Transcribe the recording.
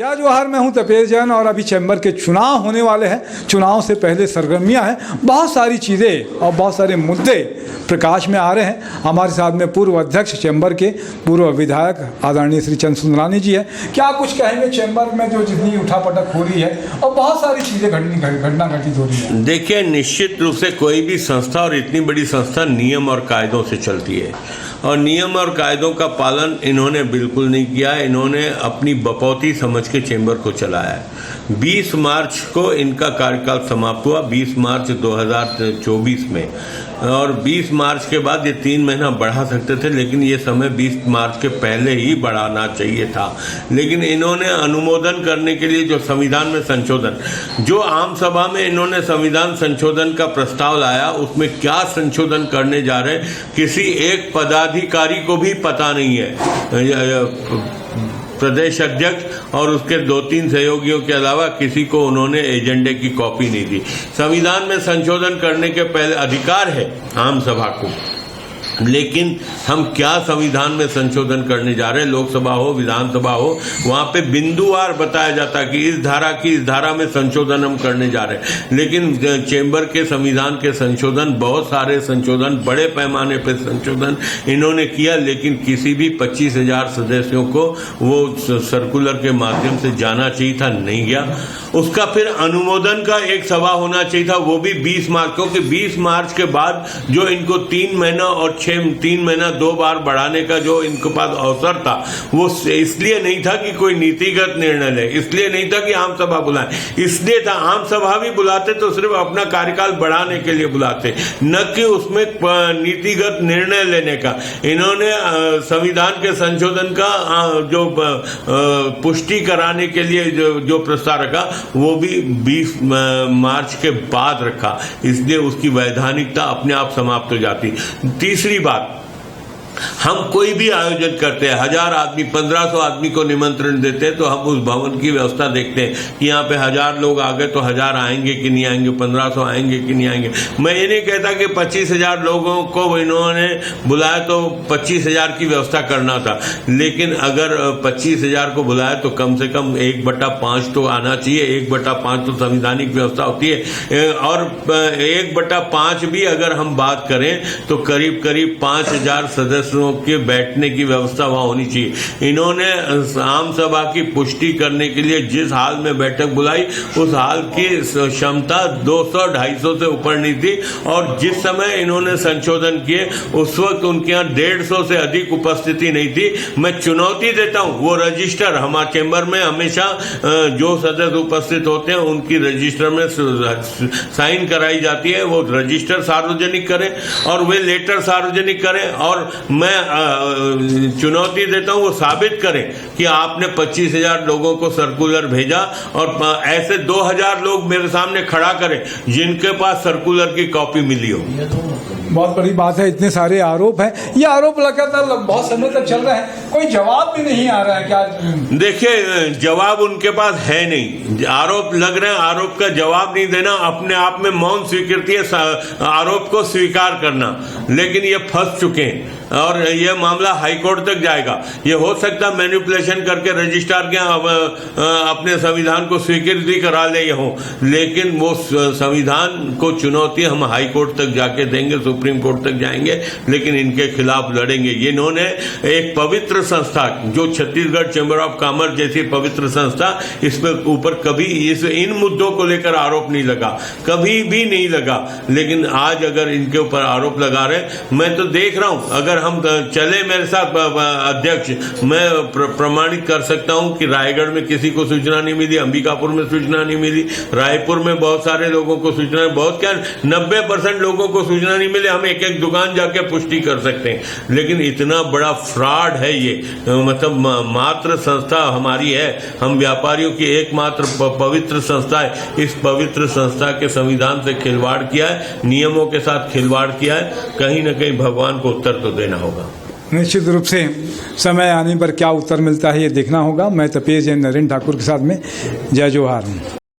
जय जोहार, मैं हूं तपेश जैन और अभी चैम्बर के चुनाव होने वाले हैं। चुनाव से पहले सरगर्मियां हैं, बहुत सारी चीज़ें और बहुत सारे मुद्दे प्रकाश में आ रहे हैं। हमारे साथ में पूर्व अध्यक्ष चैम्बर के पूर्व विधायक आदरणीय श्री चंद सुंदरानी जी है। क्या कुछ कहेंगे चैम्बर में जो जितनी उठापटक हो रही है और बहुत सारी चीज़ें घटना घटित हो रही है? देखिए, निश्चित रूप से कोई भी संस्था और इतनी बड़ी संस्था नियम और कायदों से चलती है और नियम और कायदों का पालन इन्होंने बिल्कुल नहीं किया। इन्होंने अपनी बपौती समझ के चैम्बर को चलाया है। 20 मार्च को इनका कार्यकाल समाप्त हुआ, 20 मार्च 2024 में, और 20 मार्च के बाद ये 3 महीना बढ़ा सकते थे, लेकिन ये समय 20 मार्च के पहले ही बढ़ाना चाहिए था। लेकिन इन्होंने अनुमोदन करने के लिए जो संविधान में संशोधन, जो आम सभा में इन्होंने संविधान संशोधन का प्रस्ताव लाया, उसमें क्या संशोधन करने जा रहे हैं किसी एक पदाधिकारी को भी पता नहीं है। प्रदेश अध्यक्ष और उसके 2-3 सहयोगियों के अलावा किसी को उन्होंने एजेंडे की कॉपी नहीं दी। संविधान में संशोधन करने के पहले अधिकार है आम सभा को, लेकिन हम क्या संविधान में संशोधन करने जा रहे हैं? लोकसभा हो, विधानसभा हो, वहां पे बिंदुवार बताया जाता कि इस धारा की इस धारा में संशोधन हम करने जा रहे हैं। लेकिन चैम्बर के संविधान के संशोधन, बहुत सारे संशोधन, बड़े पैमाने पे संशोधन इन्होंने किया, लेकिन किसी भी 25,000 सदस्यों को वो सर्कुलर के माध्यम से जाना चाहिए था, नहीं गया। उसका फिर अनुमोदन का एक सभा होना चाहिए था, वो भी 20 मार्च, क्योंकि 20 मार्च के बाद जो इनको 3 महीना और 3 महीना 2 बार बढ़ाने का जो इनके पास अवसर था, वो इसलिए नहीं था कि कोई नीतिगत निर्णय ले, इसलिए नहीं था कि आम सभा बुलाएं, इसलिए था आम सभा भी बुलाते तो सिर्फ अपना कार्यकाल बढ़ाने के लिए बुलाते, न कि उसमें नीतिगत निर्णय लेने का। इन्होंने संविधान के संशोधन का जो पुष्टि कराने के लिए जो प्रस्ताव रखा, वो भी 20 मार्च के बाद रखा, इसलिए उसकी वैधानिकता अपने आप समाप्त हो जाती। तीसरी बात, हम कोई भी आयोजन करते हैं, 1000 आदमी, 1500 आदमी को निमंत्रण देते हैं, तो हम उस भवन की व्यवस्था देखते हैं कि यहाँ पे 1000 लोग आ गए तो 1000 आएंगे कि नहीं आएंगे, 1500 आएंगे कि नहीं आएंगे। मैं ये नहीं कहता कि 25,000 लोगों को इन्होंने बुलाया तो 25,000 की व्यवस्था करना था, लेकिन अगर 25,000 को बुलाया तो कम से कम 1/5 तो आना चाहिए। 1/5 तो संवैधानिक व्यवस्था होती है, और 1/5 भी अगर हम बात करें तो करीब 5,000 सदस्य के बैठने की व्यवस्था वहां होनी चाहिए। इन्होंने आम सभा की पुष्टि करने के लिए जिस हाल में बैठक बुलाई, उस हाल की क्षमता 200-250 से ऊपर नहीं थी, और जिस समय इन्होंने संशोधन किए उस वक्त उनके यहाँ 150 से अधिक उपस्थिति नहीं थी। मैं चुनौती देता हूं, वो रजिस्टर हमारे चैम्बर में हमेशा जो सदस्य उपस्थित होते हैं उनकी रजिस्टर में साइन कराई जाती है, वो रजिस्टर सार्वजनिक करें और वे लेटर सार्वजनिक करें, और मैं चुनौती देता हूं वो साबित करें कि आपने 25,000 लोगों को सर्कुलर भेजा, और ऐसे 2,000 लोग मेरे सामने खड़ा करें जिनके पास सर्कुलर की कॉपी मिली हो। बहुत बड़ी बात है, इतने सारे आरोप हैं, ये आरोप लगातार बहुत समय तक चल रहे हैं, कोई जवाब भी नहीं आ रहा है। क्या देखिए, जवाब उनके पास है नहीं, आरोप लग रहे हैं, आरोप का जवाब नहीं देना अपने आप में मौन स्वीकृति है, आरोप को स्वीकार करना। लेकिन ये फंस चुके हैं और ये मामला हाईकोर्ट तक जाएगा। ये हो सकता मैनिपुलेशन करके रजिस्ट्रार के अपने संविधान को स्वीकृति करा ले हो, लेकिन वो संविधान को चुनौती हम हाईकोर्ट तक जाके देंगे, सुप्रीम कोर्ट तक जाएंगे, लेकिन इनके खिलाफ लड़ेंगे। ये इन्होंने एक पवित्र संस्था, जो छत्तीसगढ़ चैम्बर ऑफ कॉमर्स जैसी पवित्र संस्था, इसमें ऊपर कभी इन मुद्दों को लेकर आरोप नहीं लगा, कभी भी नहीं लगा। लेकिन आज अगर इनके ऊपर आरोप लगा रहे, मैं तो देख रहा हूं, अगर हम चले मेरे साथ अध्यक्ष, मैं प्रमाणित कर सकता हूं कि रायगढ़ में किसी को सूचना नहीं मिली, अंबिकापुर में सूचना नहीं मिली, रायपुर में बहुत सारे लोगों को सूचना, बहुत क्या 90% लोगों को सूचना नहीं मिली। हम एक एक दुकान जाके पुष्टि कर सकते हैं, लेकिन इतना बड़ा फ्रॉड है ये। मतलब मात्र संस्था हमारी है, हम व्यापारियों की एकमात्र पवित्र संस्था है, इस पवित्र संस्था के संविधान से खिलवाड़ किया है, नियमों के साथ खिलवाड़ किया है। कहीं ना कहीं भगवान को उत्तर तो देना होगा। निश्चित रूप से समय आने पर क्या उत्तर मिलता है ये देखना होगा। मैं तपेश जैन नरेंद्र ठाकुर के साथ में, जय जोहार।